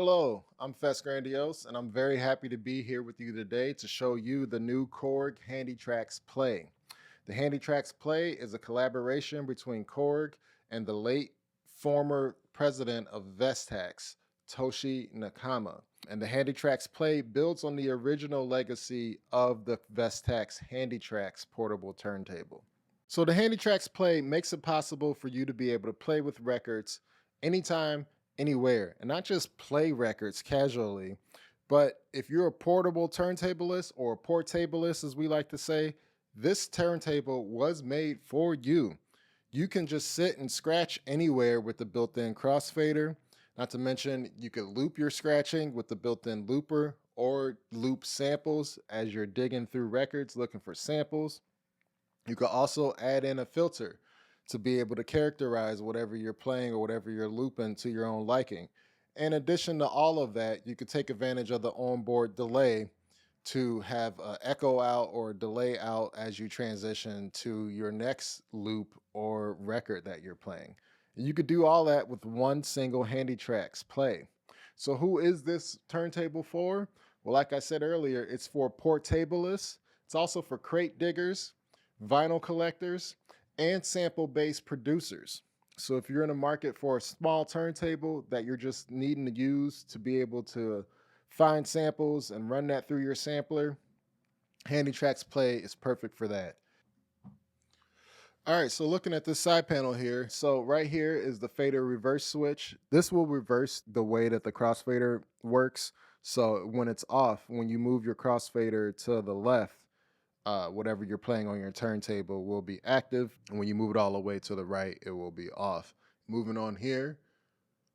Hello, I'm Fess Grandiose, and I'm very happy to be here with you today to show you the new KORG Handytraxx Play. The Handytraxx Play is a collaboration between KORG and the late former president of Vestax, Toshi Nakama. And the Handytraxx Play builds on the original legacy of the Vestax Handytraxx portable turntable. So the Handytraxx Play makes it possible for you to be able to play with records anytime, anywhere, and not just play records casually, but if you're a portable turntablist or a portablist, as we like to say, this turntable was made for you. You can just sit and scratch anywhere with the built-in crossfader. Not to mention, you could loop your scratching with the built-in looper or loop samples as you're digging through records looking for samples. You could also add in a filter to be able to characterize whatever you're playing or whatever you're looping to your own liking. In addition to all of that, you could take advantage of the onboard delay to have an echo out or delay out as you transition to your next loop or record that you're playing. You could do all that with one single Handytraxx Play. So who is this turntable for? Well, like I said earlier, it's for portablists. It's also for crate diggers, vinyl collectors, and sample-based producers. So if you're in a market for a small turntable that you're just needing to use to be able to find samples and run that through your sampler, Handytraxx Play is perfect for that. All right, so looking at this side panel here, so right here is the fader reverse switch. This will reverse the way that the crossfader works. So when it's off, when you move your crossfader to the left, whatever you're playing on your turntable will be active. And when you move it all the way to the right, it will be off. Moving on here,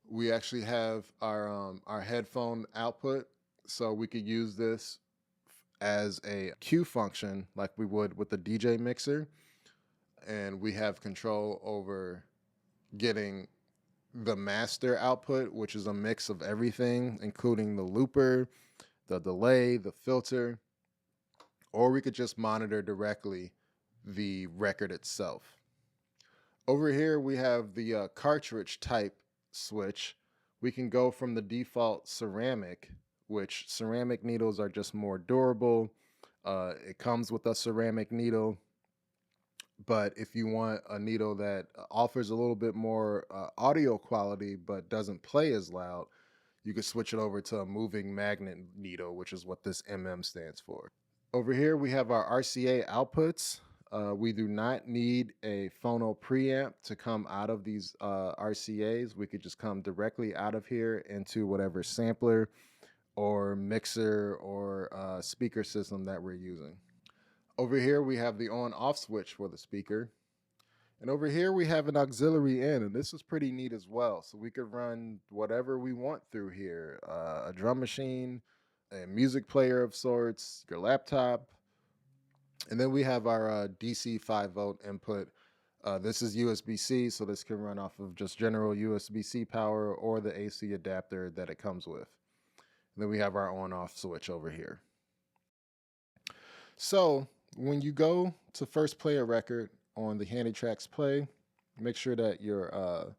we actually have our headphone output. So we could use this as a cue function like we would with the DJ mixer. And we have control over getting the master output, which is a mix of everything, including the looper, the delay, the filter. Or we could just monitor directly the record itself. Over here, we have the cartridge type switch. We can go from the default ceramic, which ceramic needles are just more durable. It comes with a ceramic needle. But if you want a needle that offers a little bit more audio quality but doesn't play as loud, you could switch it over to a moving magnet needle, which is what this MM stands for. Over here, we have our RCA outputs. We do not need a phono preamp to come out of these RCAs. We could just come directly out of here into whatever sampler or mixer or speaker system that we're using. Over here, we have the on-off switch for the speaker. And over here, we have an auxiliary in, and this is pretty neat as well. So we could run whatever we want through here, a drum machine, a music player of sorts, your laptop. And then we have our DC 5-volt input. This is USB-C, so this can run off of just general USB-C power or the AC adapter that it comes with. And then we have our on-off switch over here. So when you go to first play a record on the Handytraxx Play, make sure that your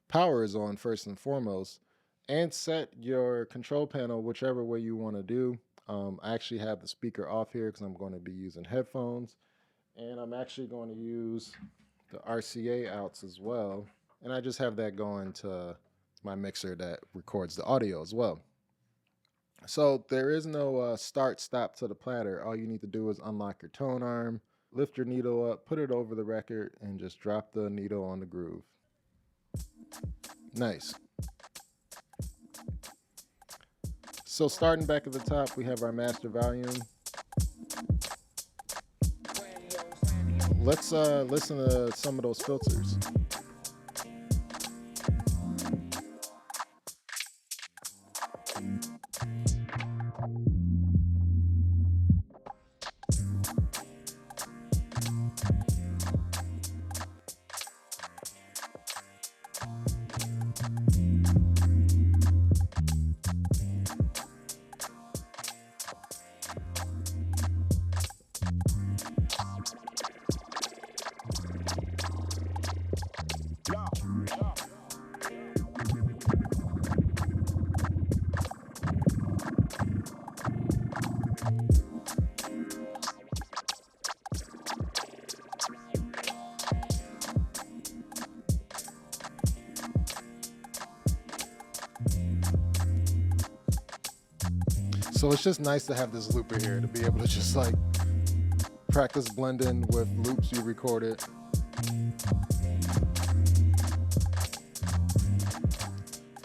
power is on first and foremost, and set your control panel whichever way you want to do. I actually have the speaker off here because I'm going to be using headphones, and I'm actually going to use the RCA outs as well, and I just have that going to my mixer that records the audio as well. So there is no start stop to the platter. All you need to do is unlock your tone arm, lift your needle up, put it over the record, and just drop the needle on the groove. Nice. So starting back at the top, we have our master volume. Let's listen to some of those filters. So it's just nice to have this looper here to be able to just like practice blending with loops you recorded.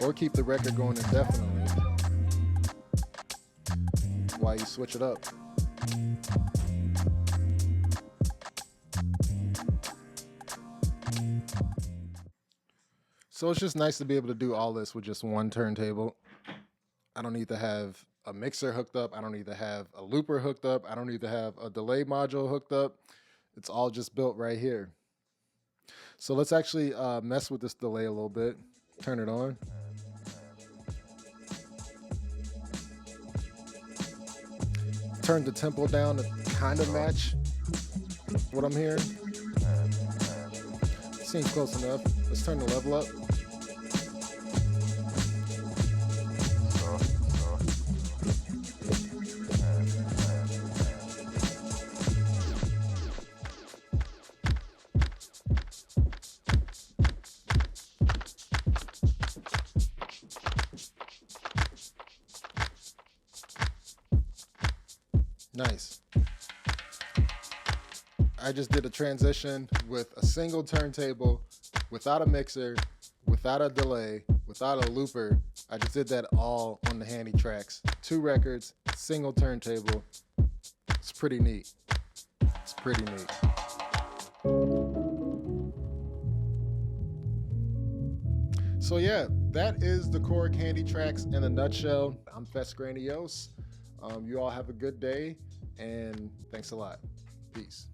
Or keep the record going indefinitely while you switch it up. So it's just nice to be able to do all this with just one turntable. I don't need to have a mixer hooked up. I don't need to have a looper hooked up. I don't need to have a delay module hooked up. It's all just built right here. So let's actually mess with this delay a little bit. Turn it on. Turn the tempo down to kind of match what I'm hearing. Seems close enough. Let's turn the level up. Nice. I just did a transition with a single turntable, without a mixer, without a delay, without a looper. I just did that all on the Handy Trax. 2 records, single turntable. It's pretty neat. It's pretty neat. So yeah, that is the KORG Handytraxx in a nutshell. I'm Fess Grandiose. You all have a good day, and thanks a lot. Peace.